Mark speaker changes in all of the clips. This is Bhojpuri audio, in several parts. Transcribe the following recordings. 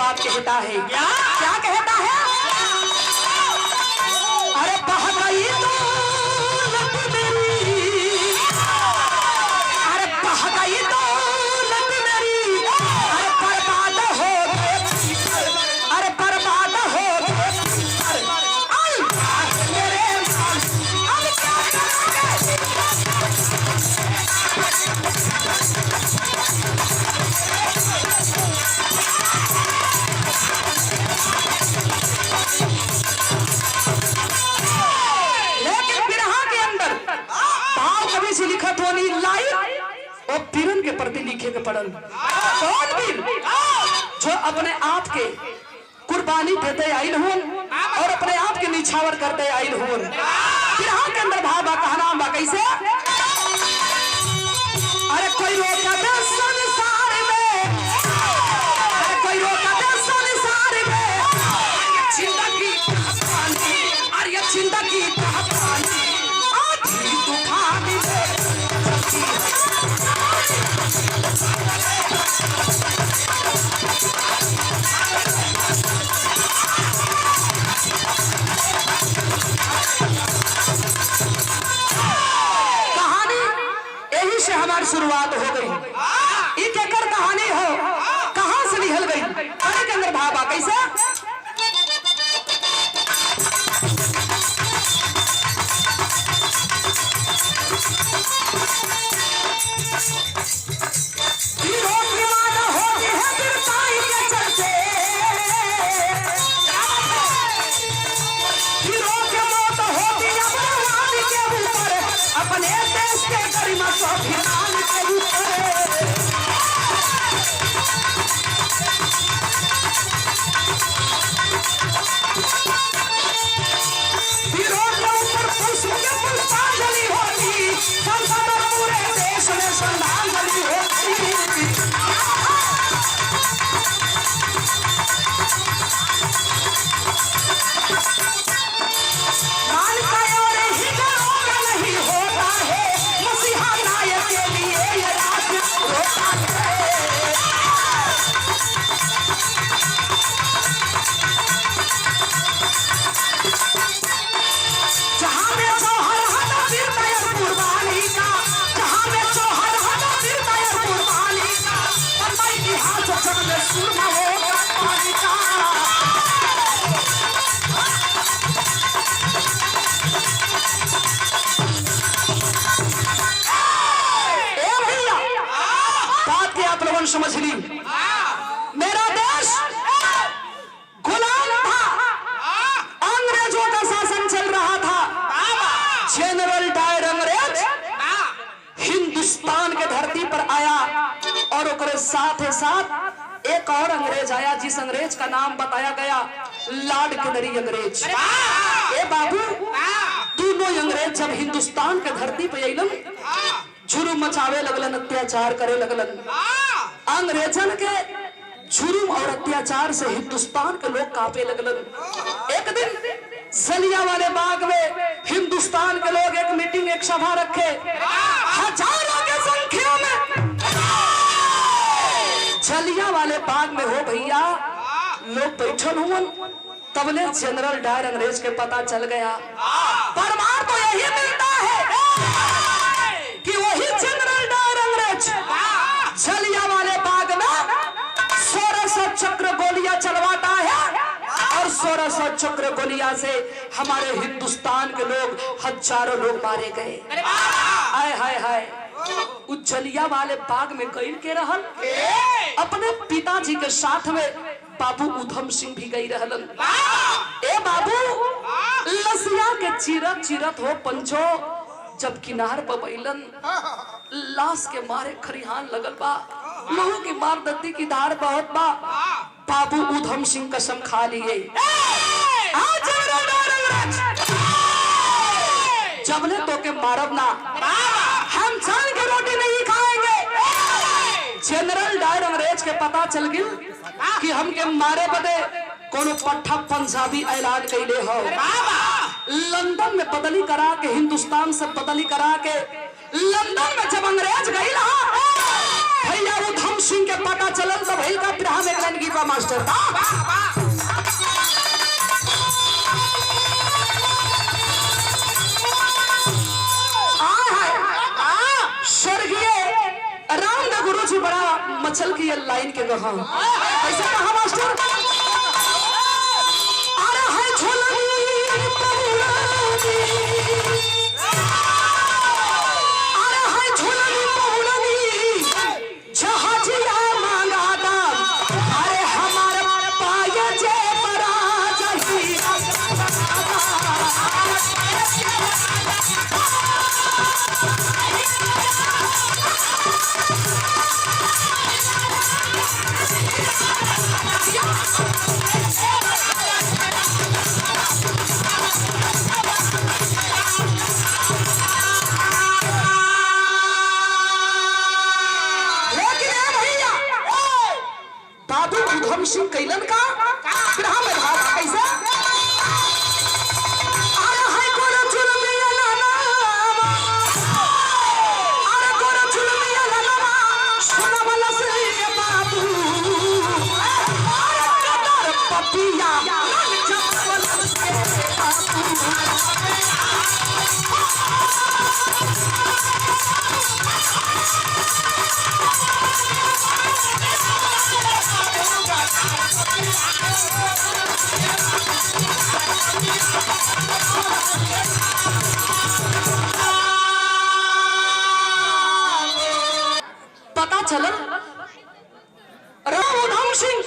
Speaker 1: बात कहता है, क्या कहता है? अरे बह गई दौलत मेरी, अरे बह गई दौलत मेरी, अरे बर्बाद हो गए, अरे बर्बाद हो गए मेरे माल, अब क्या करोगे? लिखत होनी लाइट और पीरन के प्रति लिखे के पड़ल। कौन वीर जो अपने आप के कुर्बानी देते आइल हुन और अपने आप के निछावर करते आइल हुन। बिरहा के अंदर भाव कहना बा कैसे? अरे कोई रोका दे संसार में, अरे कोई रोका दे संसार में, जिंदगी अरे ये जिंदगी हमारी शुरुआत हो गई। एक एकड़ कहानी हो कहां से निकल गई? पढ़े के अंदर भाव कैसे? अपने देश के गरिमा स्वाभिमान के वीरों के ऊपर पुष्प के पुष्पांजलि होती, संसद और पूरे देश में श्रद्धांजलि होती। समझ ली, मेरा देश गुलाम था, अंग्रेजों का शासन चल रहा था। जनरल डायर अंग्रेज हिंदुस्तान के धरती पर आया और उसके साथ ही साथ एक और अंग्रेज आया जिस अंग्रेज का नाम बताया गया लॉर्ड कैनरी अंग्रेज। ए बाबू, दोनों अंग्रेज जब हिंदुस्तान के धरती पे अइलन, जुर्म मचावे लगलन, अत्याचार करे लगलन। अंग्रेजन के जुर्म और अत्याचार से हिंदुस्तान के लोग कांपे लगलन। एक दिन जलियांवाले बाग में हिंदुस्तान के लोग एक मीटिंग, एक सभा रखे, हजारों की संख्या में जलियांवाले बाग में हो भैया लोग बैठल हुए। तबले जनरल डायर अंग्रेज के पता चल गया। प्रमाण तो यही मिलता है कि वही जनरल डायर अंग्रेज जलियांवाले बाग में 1600 चक्र गोलियां चलवाता है और 1600 चक्र गोलियां से हमारे हिंदुस्तान के लोग, हजारों लोग मारे गए। हाय हाय हाय, उस जलियांवाले बाग में गई के रहल, अपने पिताजी के साथ में बाबू उधम सिंह भी गई रहलन। ए बाबू, लसिया के चिरत चिरत हो पंचो जब किनार पर बैलन, लाश के मारे खरिहान लगल बा, लहू की मार दत्ती की धार बहुत बा। बाबू उधम सिंह कसम खा लिए, जबले तो के मारब ना, हम चाल के रोटी नहीं खाएंगे। जनरल डायर अंग्रेज के पता चल गया कि हमके मारे बदे कोनो पट्टा पंजाबी ऐलान कैले हो। लंदन में बदली करा के, हिंदुस्तान से बदली करा के लंदन में जब अंग्रेज गई भैया उधम सिंह के पता चलल तो भइल का फिर हम एक लाइन गीता मास्टर स्वर्गीय रामदेव गुरु जी बड़ा मचल की लाइन के कहा ऐसे कहा मास्टर अरे है झोलनी पहुलनी अरे है झोलनी पहुलनी जहाजिया मांगा दाम अरे हमारे पाए जे बरा जही सिंह कैलन का ग्राम में भाग कैसे अरे हाय कोरा चुलमिया लाला अरे कोरा चुलमिया लाला सोना वाला से बाबू अरे कदर पपिया जब से पता चला राम उधम सिंह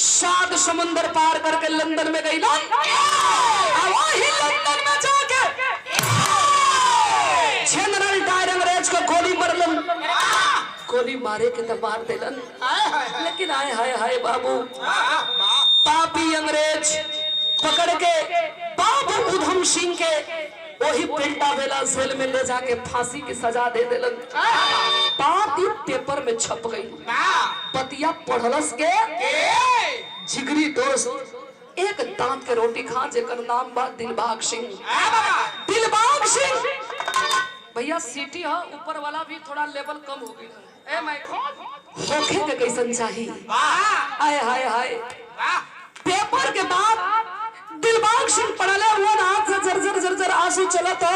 Speaker 1: 7 समुंदर पार करके लंदन में गई वही लंदन में जाके जनरल डायर अंग्रेज को गोली मरलन गोली मारे के तो मार देलन लेकिन आए हाय हाय बाबू पापी अंग्रेज पकड़ के बाबू उधम सिंह के वही पेल्टा वेला जेल में ले जाके फांसी की सजा दे देलन बात ही पेपर में छप गई पतिया पढ़लस के जिगरी दोस्त एक दांत के रोटी खा जेकर नाम बा दिलबाग सिंह दिलबाग सिंह भैया सीटी है ऊपर वाला भी थोड़ा लेवल कम हो गई ए मैं होखे के कैसन चाहिए आए हाय हाय पेपर के बाद दिलबाग सिंह पढ़ले हुआ हाथ से जर्जर जर्जर आंसू चला तो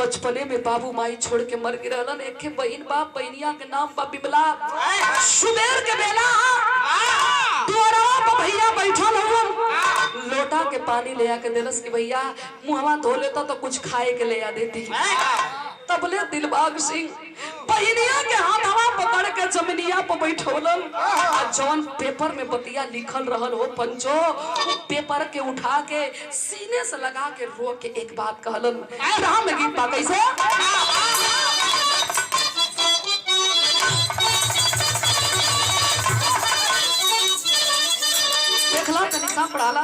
Speaker 1: बचपने में बाबू माई छोड़ के मर गिरलन एक बहन बाप बहनिया के नाम बा बिमला सुबेर के बेला द्वारा पर भैया बैठल हुआ लोटा के पानी ले आके देलस कि भैया मुहवा धो लेता तो कुछ खाए के ले आ देती तबले दिलबाग सिंह बहनिया के हाथ हवा पकड़ के जमीनिया पर बैठोलन जौन पेपर में बतिया लिखल रहल हो पंचो पेपर के उठा के सीने से लगा के रो के एक बात कहलन राम में गीत बा कैसे देखला कनिका पढ़ाला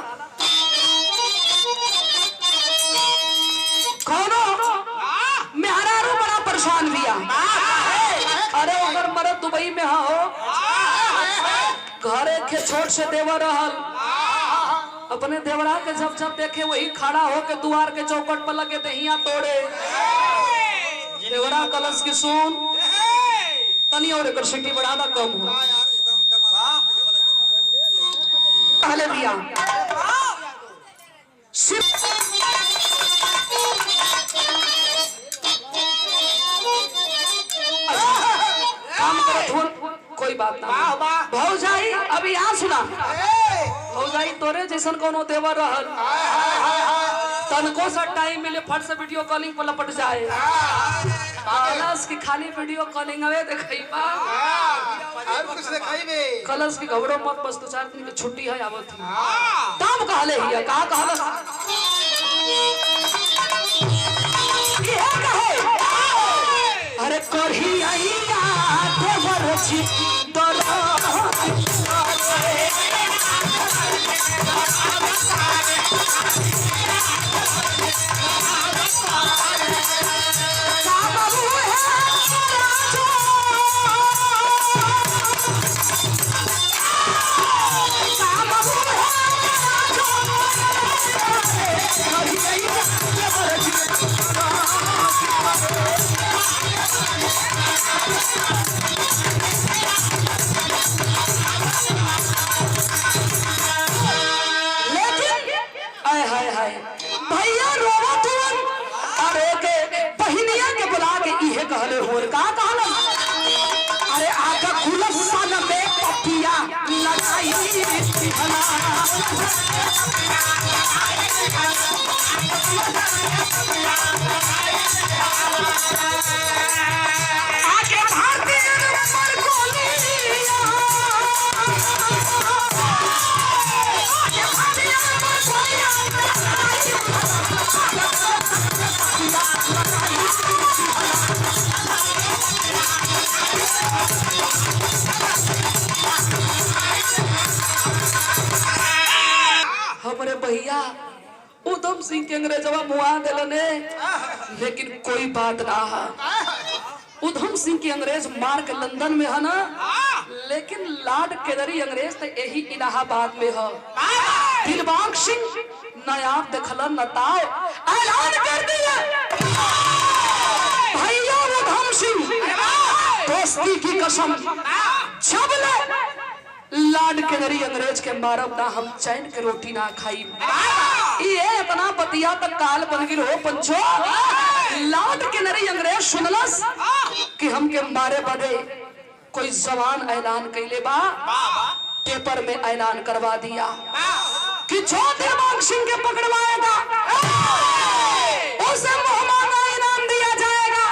Speaker 1: कौनो मेहरारू बड़ा परेशान बिया अरे अगर मरद दुबई में हो घरे के छोट से देवर रहल अपने देवरा के जब जब देखे वही खड़ा होके द्वार के चौकट पर लगे दहिया तोड़े देवरा कलश की सुन तनी और एक सीटी बढ़ाना कम हो पहले दिया काम करत कोई बात ना भौजाई अभी यहाँ सुना भौजाई तोरे जैसन कोनो देवर रहल तनको सा टाइम मिले फट से वीडियो कॉलिंग पर लपट जाए कलश की खाली वीडियो कॉलिंग आवे देखई बा और कुछ देखाइबे कलश की घबरो मत बस 2-4 दिन की छुट्टी है आवत थी तब कहले हिया का कहलस ये कहे अरे करही आईया देवर छी दरा आके भारतीय नंबर को लिया, आके भारतीय नंबर को लिया। हमारे भैया उधम सिंह के अंग्रेजवा मुआ दिलने, लेकिन कोई बात ना है। उधम सिंह के अंग्रेज मार के लंदन में है ना, लेकिन लॉर्ड कैनरी अंग्रेज तो यही इलाहाबाद में है। दिलबाग सिंह नायाब देखलन नताओ ऐलान कर दिया, भैया उधम सिंह दोस्ती की कसम, जब ले लॉर्ड कैनरी अंग्रेज के मारब ना हम चैन के रोटी ना खाई। ये इतना बतिया तक काल बन गिर हो पंचो। लॉर्ड कैनरी अंग्रेज सुनलस कि हम के मारे बदे कोई जवान ऐलान कैले बा, पेपर में ऐलान करवा दिया कि जो दिलबाग सिंह के पकड़वाएगा उसे मुहम्मदा इनाम दिया जाएगा।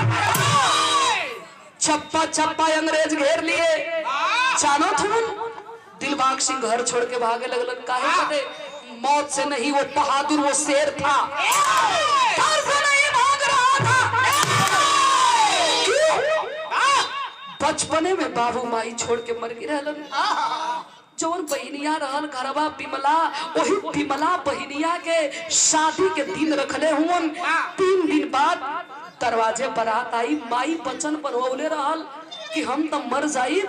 Speaker 1: चप्पा चप्पा अंग्रेज घेर लिए। जानो तुम दिलबाग सिंह घर छोड़ के भागे लगलन, काहे बदे? मौत से नहीं, वो बहादुर, वो शेर था, डर से नहीं भाग रहा था। क्यों? बचपने में बाबू माई छोड़ के मर गई रहलन। जौन बहिनिया रहल घरवा बिमला, वही बिमला बहिनिया के शादी के दिन रखले हुन। 3 दिन बाद दरवाजे बारात आई। माई बचन बनवले रहल कि हम तो मर जाई,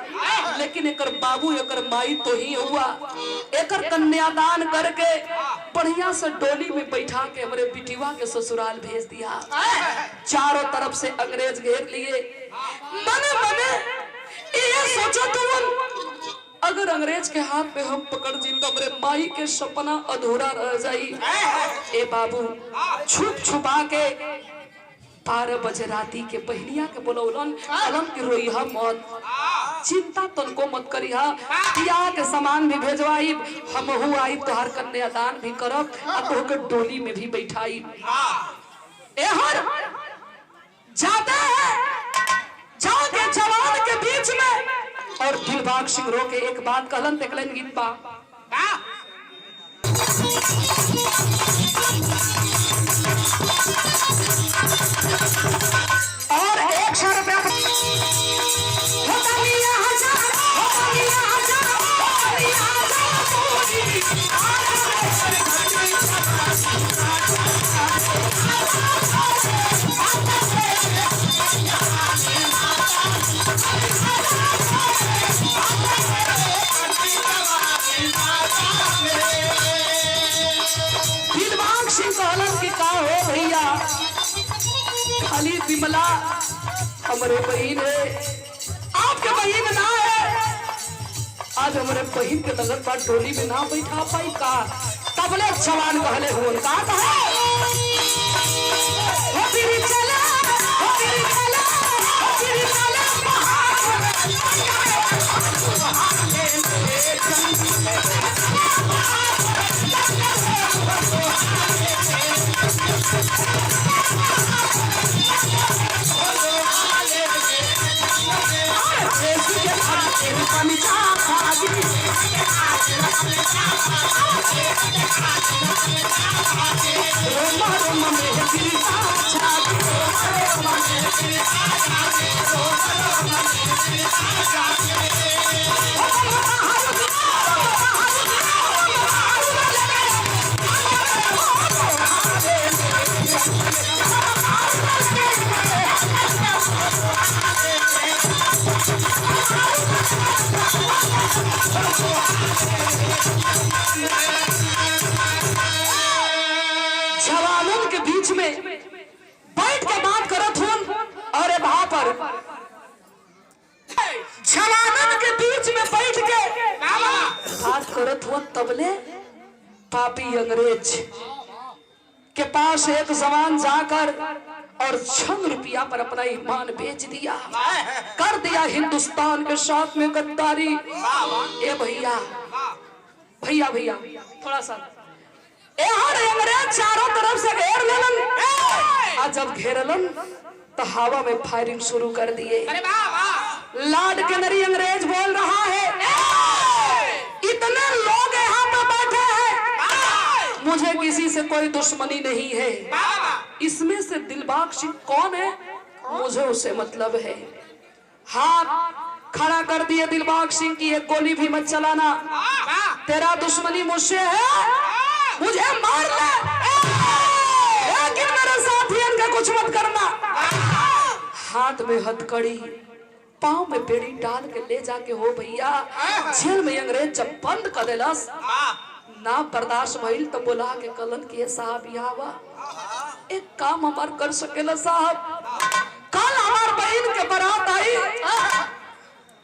Speaker 1: लेकिन एकर बाबू एकर माई तो ही हुआ। एकर कन्यादान करके बढ़िया से डोली में बैठा के हमारे बिटिवा के ससुराल भेज दिया। चारों तरफ से अंग्रेज घेर लिए। मने मने ये सोचो तुम, अगर अंग्रेज के हाथ पे हम पकड़ जी तो हमारे माई के सपना अधूरा रह जाई। ए बाबू छुप छुपा के 12 बजे राती के बहनिया के बोलौलन, अलम की रोइहा मत, चिंता तनको मत करिहा, बियाह के सामान भी भेजवाई, हमहू आई तोहर कन्यादान भी करब, आ तोहके डोली में भी बैठाई। एहर जाते हैं जाके जवान के बीच में, और दिलबाग सिंह रो के एक बात कहलन, देखलन गीत बा और 100 रुपया दिलबाग सिंह कहलन कि का हो भैया, खाली बिमला हमारे बहन है, आपके बहन ना है। आज हमारे बहन के नगर पर डोली में ना बैठा पाई का, तबले जवान कहले हुन का कहे हो तेरी चला, हो तेरी चला, हो तेरी चला जवानों के बीच में बैठ के बात करत हूं, और वहां पर जवानों के बीच में बैठ के बात करत हूं, तबले पापी अंग्रेज के पास एक जवान जाकर और 6 रुपया पर अपना ईमान बेच दिया, कर दिया हिंदुस्तान के साथ में गद्दारी। ए भैया भैया भैया थोड़ा सा अंग्रेज चारों तरफ से घेर लेलन। और जब घेरलन तो हवा में फायरिंग शुरू कर दिए। लाड के नरी अंग्रेज बोल रहा है, इतने लोग यहाँ पे बैठे हैं, मुझे किसी से कोई दुश्मनी नहीं है। इसमें से दिलबाग सिंह कौन है, मुझे उससे मतलब है। हाथ खड़ा कर दिए दिलबाग सिंह की, एक गोली भी मत चलाना, तेरा दुश्मनी मुझसे है, मुझे मार ले, लेकिन मेरे साथियन का कुछ मत करना। हाथ में हथकड़ी, पांव में बेड़ी डाल के ले जाके हो भैया जेल में अंग्रेज जब बंद कर देलस ना बर्दाश्त भइल तो बुला के कलन के साहब यहाँ एक काम हमार कर सकेला साहब, कल हमार बहन के बारात आई,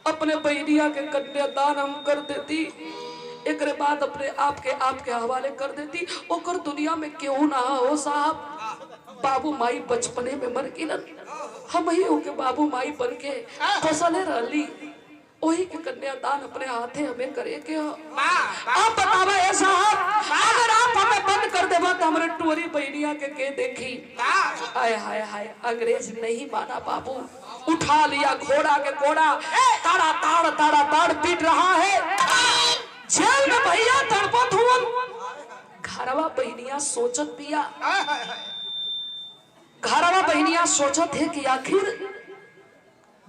Speaker 1: अपने बहनिया के कन्यादान हम कर देती, एक बाद अपने आपके हवाले कर देती, ओकर दुनिया में क्यों ना हो साहब। बाबू माई बचपने में मर गिलन, हम ही ओके बाबू माई बन के फसले रहली, वही के कन्यादान अपने हाथे हमें करे के हो। आप बतावा है साहब, अगर आप हमें बंद कर देवा तो हमारे टोरी बहनिया के देखी। हाय हाय हाय, अंग्रेज नहीं माना बाबू, उठा लिया घोड़ा के घोड़ा, ताड़ा ताड़ ताड़ा ताड़ पीट रहा है जेल में भैया तड़पत हुन। घरवा बहनिया सोचत पिया, घरवा बहनिया सोचत है कि आखिर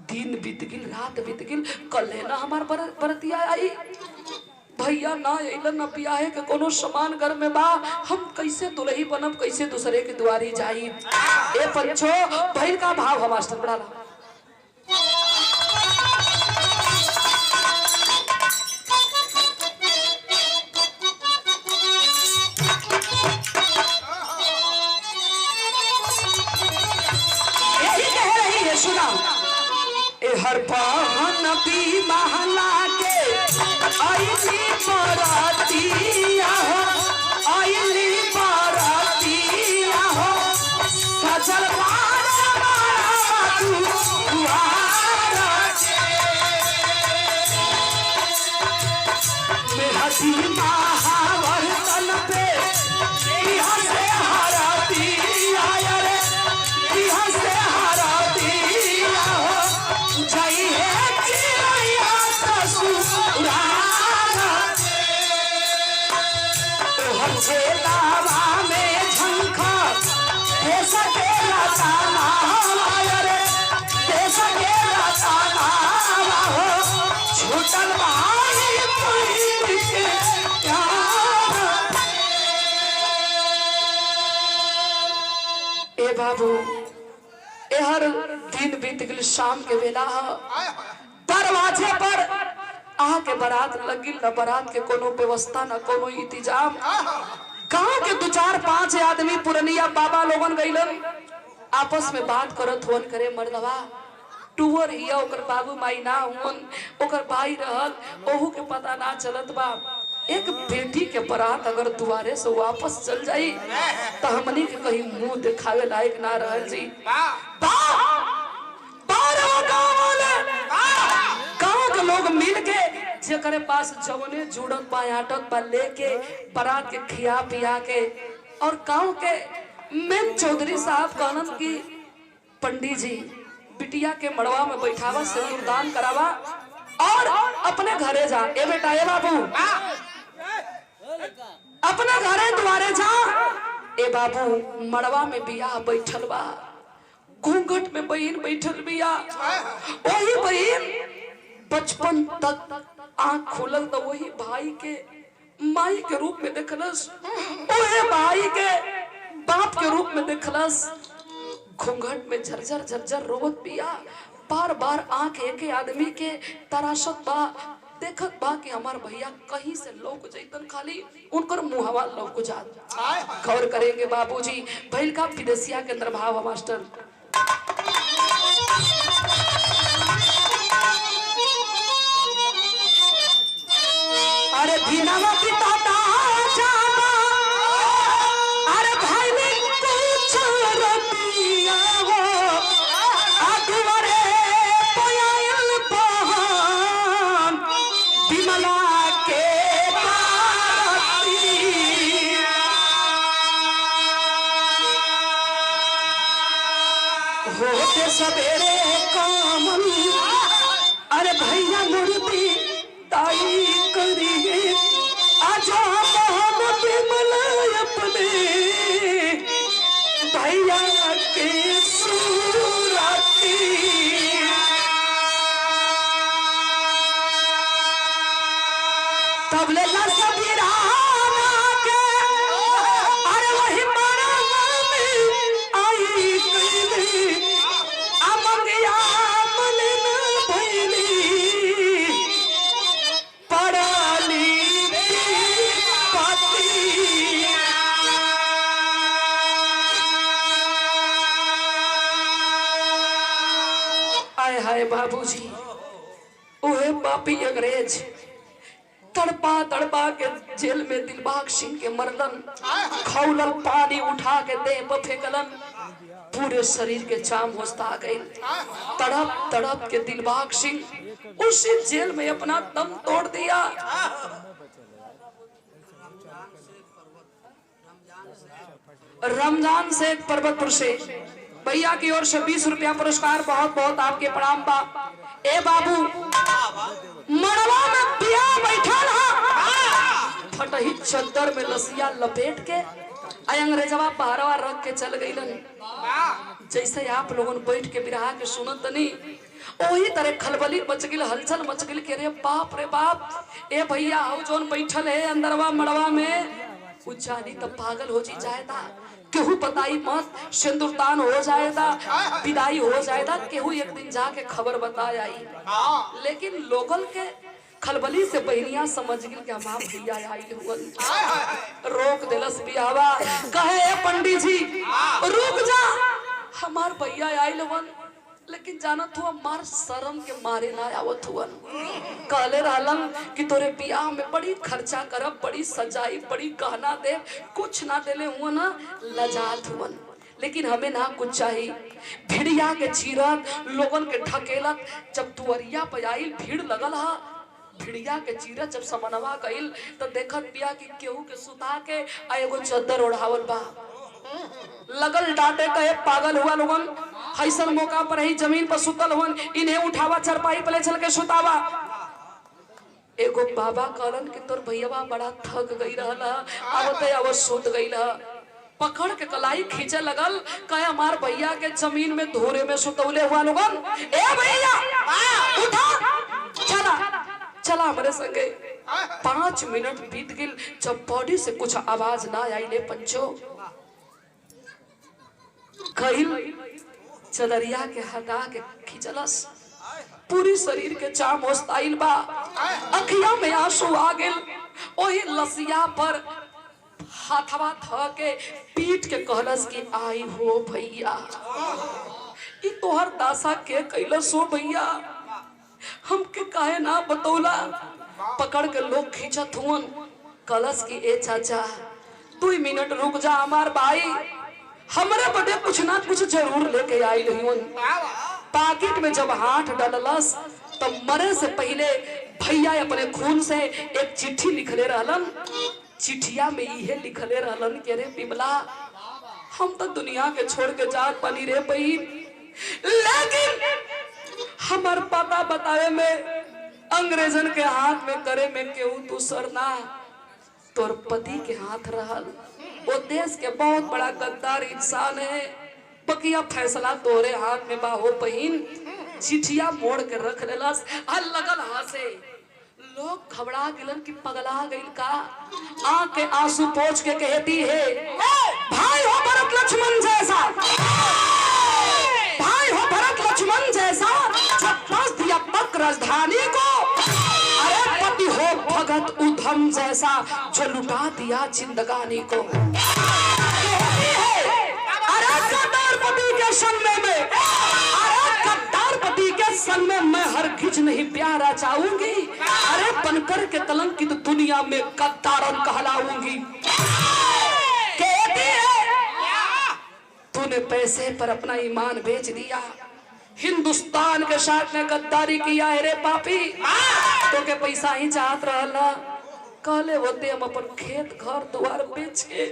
Speaker 1: दिन बीत गिल, रात बीत गिल, कल है ना हमार बरतिया आई, भैया ना अइलन ना पिया है कि कोनो सामान घर में बा, हम कैसे दुल्ही बनब, कैसे दूसरे के दुआरी जाई। ए पंचो भैल का भाव हम मास्टर पढ़ा रहा। हर पावन भी महला के आईली बरातिया हो, आईली बरातिया हो, सजल मेरा दिल महावर तन पे यहाँ से हराती आया रे, यहाँ से हराती हो, जाई है चिड़िया ससुराल, तो हमसे लावा में झंखा दे सकेला ताना आया रे, दे सकेला ताना हो, छूटल भाई मुई के प्यार। ए बाबू ए हर दिन बीत गई, शाम के बेला दरवाजे पर आके बारात लगिल, न बारात के कोनो व्यवस्था न कोनो इंतजाम। गांव के 2 4 5 आदमी पुरनिया बाबा लोगन गइलन, आपस में बात करत हुन करे मर्दवा टूवर हिया, ओकर बाबू माई ना हुन, ओकर भाई रहल, ओहू के पता ना चलत बा। एक बेटी के बारात अगर दुआरे से वापस चल जाई तो हमनी के कहीं मुंह दिखावे लायक ना रहल जी। गांव के लोग मिल के जेकरे पास जवने जुड़त बा आटत बा लेके बारात के खिया पिया के, और गांव के मेन चौधरी साहब कहलन कि पंडित जी बिटिया के मड़वा में बैठावा, सिंदूरदान करावा और अपने घरे जा। ए बेटा ए बाबू अपने घरे द्वारे जा। ए बाबू मड़वा में बियाह बैठल बा, घूंघट में बहन बैठल बिया, वही बहन बचपन तक आंख खुलल तो वही भाई के माई के रूप में देखलस, वही भाई के बाप के रूप में देखलस। घूंघट में झरझर झरझर रोवत बिया, बार बार आंख एक आदमी के तराशत बा, देखत बा कि हमार भैया कहीं से लौक जैतन, खाली उनकर मुहवा लौक जात। गौर करेंगे बाबूजी, भैल का विदेशिया के अंदर भाव मास्टर। अरे दीनावा पिता जाना, अरे भाई ने कुछ रतिया हो, अगवरे पयाल पहन बिमला के होते सवेरे कामन अरे भैया मूर्ति ताई करिए आजा मोहब्बत मलाई अपने भैया के सूरती तबले सबीराना के अरे वही मरवा में आई गई अमंगिया मन न भइली पड़ाली पाती आय हाय बाबूजी ओहे पापी अंग्रेज तड़पा तड़पा के जेल में दिलबाग सिंह के मरलन खौलल पानी उठा के देह पर फेंकलन पूरे शरीर के चाम होस्ता गई तड़प तड़प के दिलबाग सिंह उसी जेल में अपना दम तोड़ दिया। रमजान से पर्वतपुर से भैया की ओर से 20 रुपया पुरस्कार बहुत बहुत आपके प्रणाम बा। ए बाबू मड़वा में पिया बैठा फटही चद्दर में लसिया लपेट के अंग्रेजवा पहरवा रख के चल गईलन। जैसे आप लोगन बैठ के बिरहा के सुनत नहीं वही तरह खलबली मच गई हलचल मच गई के रे बाप ए भैया हो जोन बैठल है अंदरवा मड़वा में उजानी तो पागल हो जी जाएगा केहू बताई मत सिंदूरदान हो जाएगा विदाई हो जाएगा केहू एक दिन जाके खबर बता आई लेकिन लोगल के खलबली से बहनिया समझ गई कि हमार भैया आई हुन रोक दिलस बियावा कहे पंडित जी रुक जा हमार भैया आई हुन लेकिन जानत हुआ मार शर्म के मारे ना आवत हुआ कहले रहलन कि तोरे बियाह में बड़ी खर्चा करब बड़ी सजाई बड़ी गहना दे कुछ ना देले हुआ ना लजात हुआ लेकिन हमें ना कुछ चाहिए भिड़िया के चीरत लोगन के ढकेलत जब दुअरिया पे आई भीड़ लगल हा भिड़िया के चीरत जब समनवा गइल तो देखत बिया कि केहू के सुता के एगो चद्दर ओढ़ावल बा लगल डांटे कहे पागल हुआ लोगन हैसन मौका पर ही जमीन पर सुतल हुन इन्हें उठावा चरपाई पे ले चल के सुतावा। एगो बाबा कहलन कि तोर भैयावा बड़ा थक गई रहला आवते अब सुत गइल पकड़ के कलाई खींचे लगल कहे हमार भैया के जमीन में धोरे में सुतौले हुआ लोगन ए भैया उठा चला चला हमारे संगे 5 मिनट बीत गइल जब बॉडी से कुछ आवाज ना आई ले पंचो कहिल चदरिया के हटा के खिंचलस पूरी शरीर के चाम होस्ताइल बा अखिया में आंसू आ गेल ओही लसिया पर हाथवा थ के पीट के कहलस कि आई हो भैया ई तोहर दासा के कैलस हो भैया हमके काहे ना बतौला पकड़ के लोग खींचत हुन कलस की ए चाचा 2 मिनट रुक जा हमार भाई हमरे बदे कुछ ना कुछ जरूर लेके आई हुन पाकिट में जब हाथ डाललस तो मरे से पहले भैया अपने खून से एक चिट्ठी लिखले रहलन चिट्ठिया में इहे लिखले रहलन के रे बिमला हम तो दुनिया के छोड़ के जात बनी रे बहन लेकिन हमार पता बतावे में अंग्रेजन के हाथ में करे में केहू दूसर ना तोर पति के हाथ रहल वो देश के बहुत बड़ा गद्दार इंसान है बकिया फैसला तोरे हाथ में बाहो बहन चिठिया मोड़ के रख लेलस आ लगल हंसे लोग घबरा गिलन कि पगला गइल का आंख के आंसू पोंछ के कहती है भाई हो भरत लक्ष्मण जैसा भाई हो भरत लक्ष्मण जैसा छप्पस दिया तक राजधानी को अरे पति हो भगत उधम जैसा जो लुटा दिया जिंदगानी को अरे गद्दार पति के संग में अरे गद्दार पति के संग में मैं हरगिज नहीं प्यारा चाहूंगी अरे बनकर के कलंकित दुनिया में गद्दारन कहलाऊंगी कहती है तूने पैसे पर अपना ईमान बेच दिया हिंदुस्तान के साथ में गद्दारी किया है रे पापी तो के पैसा ही चाहत रहला कहले होते हम अपन खेत घर द्वार बेच के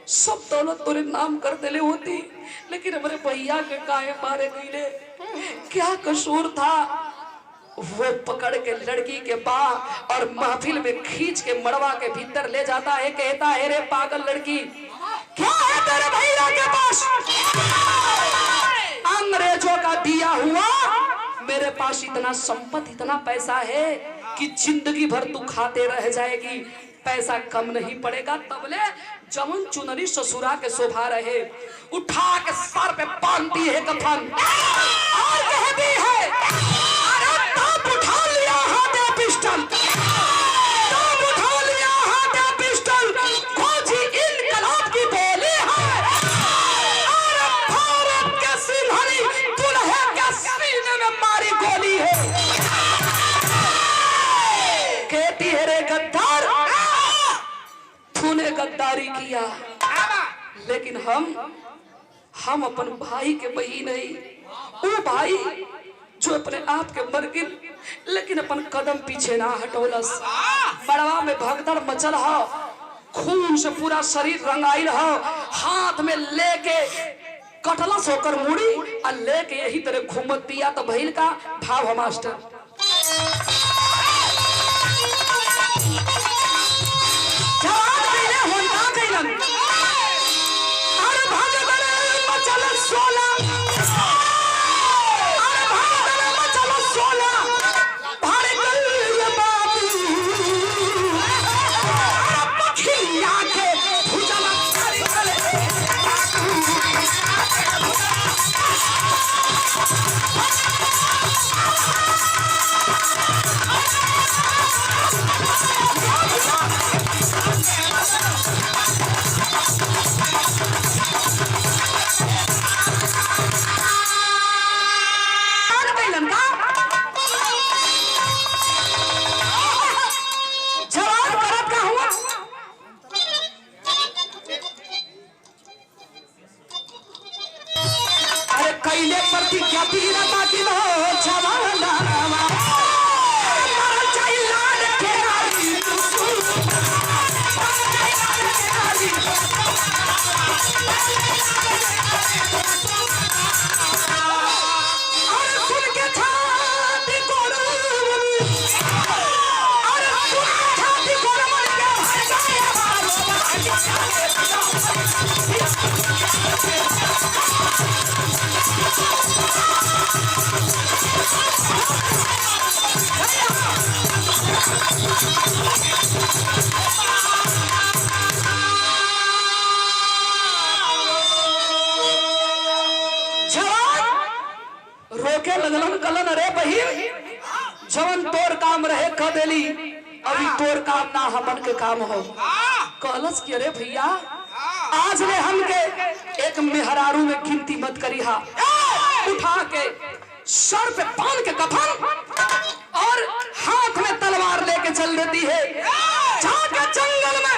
Speaker 1: सब दौलत तोरे नाम कर देले होती, लेकिन हमारे भैया के काहे मारे गईले? क्या कसूर था? वो पकड़ के लड़की के बाह और महफिल में खींच के मड़वा के भीतर ले जाता है, कहता है रे पागल लड़की, क्या है तेरे भैया के पास? अंग्रेजों का दिया हुआ, मेरे पास इतना संपत्ति इतना पैसा है कि जिंदगी भर तू खाते रह जाएगी, पैसा कम नहीं पड़ेगा। तबले जमन चुनरी ससुरा के शोभा रहे, उठा के सर पे बांधती है कफन और कहती है, अरे तब उठा लिया हाथ पिस्टल, तब उठा लिया हाथ पिस्टल, खोजी इनकलाब की बोली है, और भारत के सिंहनी दुल्हे के सीने में मारी गोली है। कहती है रे गद्दार, तूने गद्दारी किया, लेकिन हम अपन भाई के बही नहीं, वो भाई जो अपने आप के मर गए लेकिन अपन कदम पीछे ना हटोलस। बड़वा में भगदड़ मचल हो, खून से पूरा शरीर रंगाइल हो, हाथ में लेके कटलस होकर मुड़ी और लेके यही तरह घूमत पिया। तो भइल का भाव मास्टर, लगलन रे बहिन, जवन तोर काम रहे क देली, अभी तोर काम ना हमन के काम हो। कहलस कि अरे भैया, आज ले हमके एक मेहरारू में गिनती मत करी हा। उठा के सर पे बांध के कफन और हाथ में तलवार लेके चल देती है, जाके जंगल में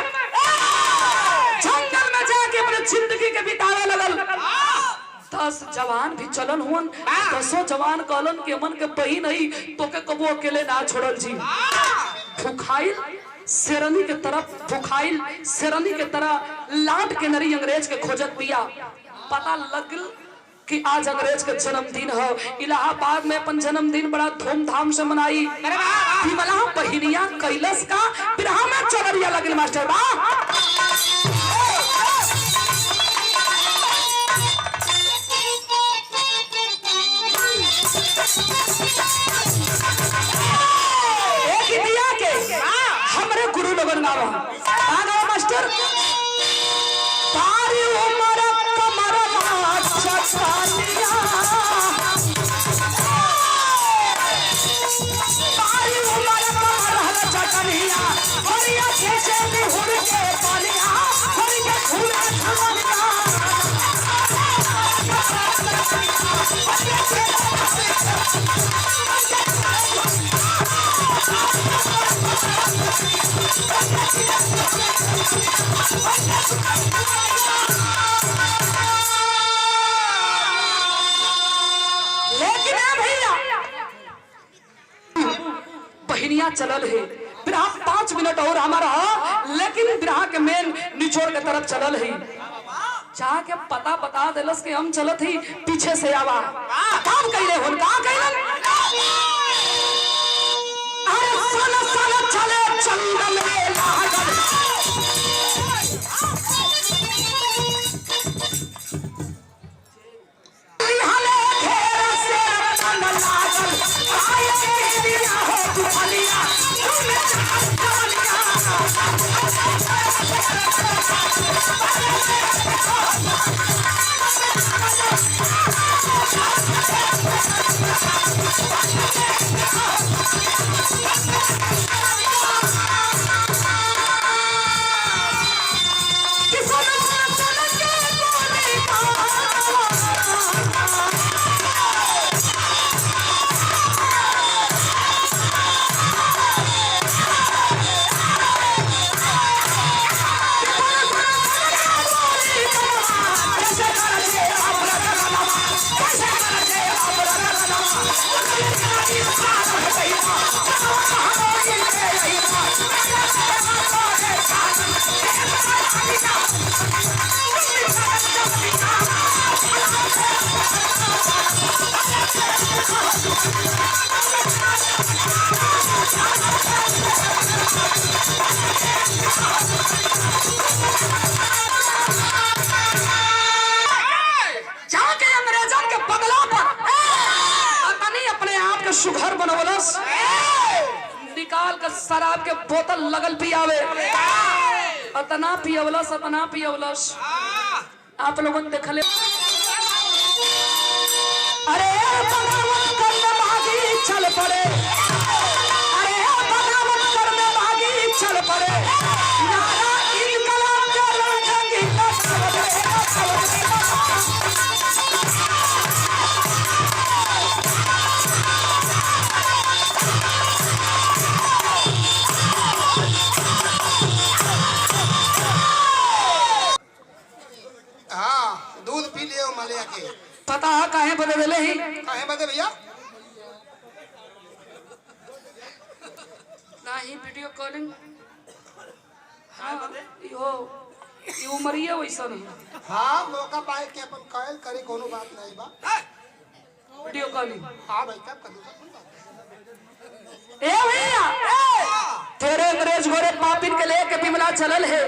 Speaker 1: जाके अपने जिंदगी के बितावे लगल। 10 जवान भी चलन हुन, 10 जवान कहलन के मन के बही नहीं तो के कबो अकेले ना छोड़ल जी। भुखाइल शेरनी के तरफ, भुखाइल शेरनी के तरह लाट के नरी अंग्रेज के खोजत पिया। पता लगल कि आज अंग्रेज का जन्मदिन हो। इलाहाबाद में अपन जन्मदिन बड़ा धूमधाम से मनाई। विमला बहिनिया कैलस का बिरहा में चलरिया लगल मास्टर बा। हमरे गुरु लगन गावा मास्टर, तारी उमर कमर चकालिया, तारी उमर कमर चकालिया, हरिया खींचे निहुर के पालिया, हरिया झूला झूलिया। बहिनिया चलल है, बिरहा 5 मिनट और हमारा, लेकिन बिरहा के मेन निचोड़ के तरफ चलल है। चाह के पता बता देलस कि हम चलत ही पीछे से आवा काम कैले हुन का कैलन अरे सन सन चले चंदन में लागल हले घेर से रतन लागल आए दिया हो दुखलिया सुघर बनवलस निकाल कर शराब के बोतल लगल पियावे अतना पियवलस आप लोगों ने देखले अरे बगावत करने भागी चल पड़े अरे बगावत करने भागी चल पड़े नारा इनकलाब के रंगी पता काहे बदे देले ही
Speaker 2: काहे बदे भैया
Speaker 1: नाही वीडियो कॉलिंग हां यो उमरिया वैसन
Speaker 2: हां मौका पाए के अपन कॉल करे कोनो बात नहीं बा
Speaker 1: वीडियो कॉलिंग
Speaker 2: हां भाई कब कर
Speaker 1: ए भैया तेरे अंग्रेज गोरे पापिन के लेके बिमला चलल है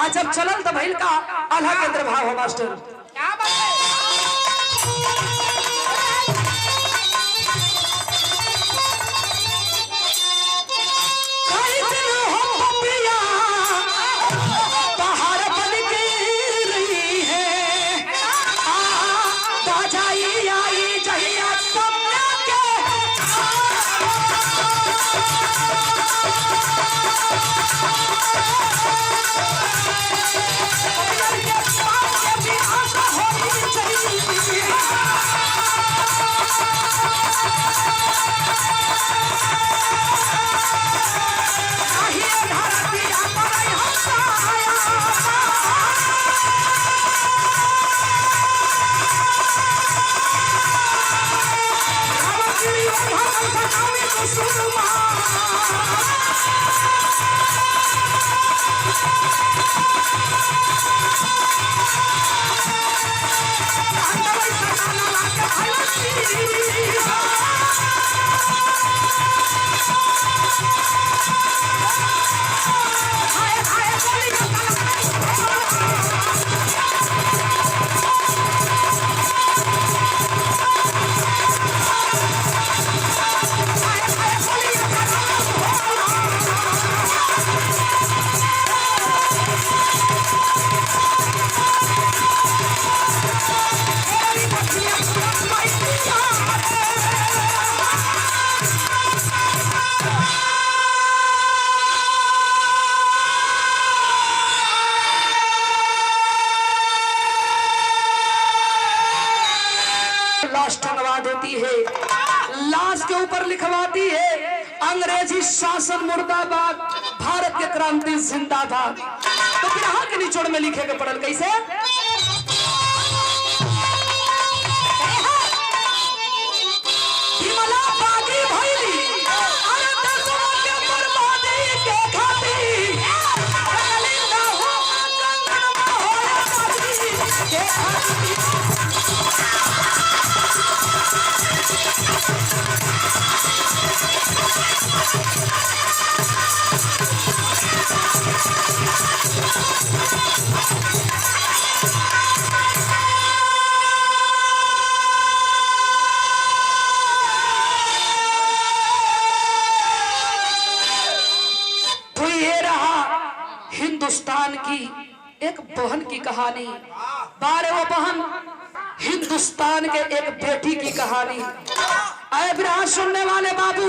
Speaker 1: आज जब चलल तो भइल का आल्हा के अंदर भाव हो मास्टर क्या बात है देती है लाश के ऊपर लिखवाती है अंग्रेजी शासन मुर्दाबाद भारत के क्रांति जिंदाबाद। तो फिर यहाँ के निचोड़ में लिखे के पड़ल कैसे तो ये रहा हिंदुस्तान की एक बहन की कहानी। 12 बहन हिंदुस्तान के एक बेटी की कहानी। अरे बिरहा सुनने वाले बाबू,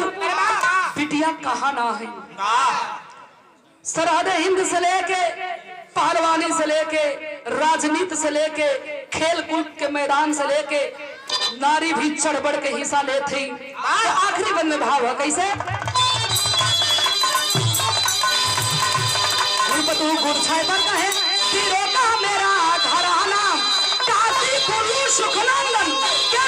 Speaker 1: बिटिया कहाँ ना है। सरहद हिंद से लेके पहलवानी से लेके राजनीति से लेके खेल कूद के मैदान से लेके नारी भी चढ़ बढ़ के हिस्सा लेती। आखिरी बंद में भाव है कैसे? तू गुरछाई पर कहे तीरों का मेरा घराना काशी पुरु सुखनंदन क्या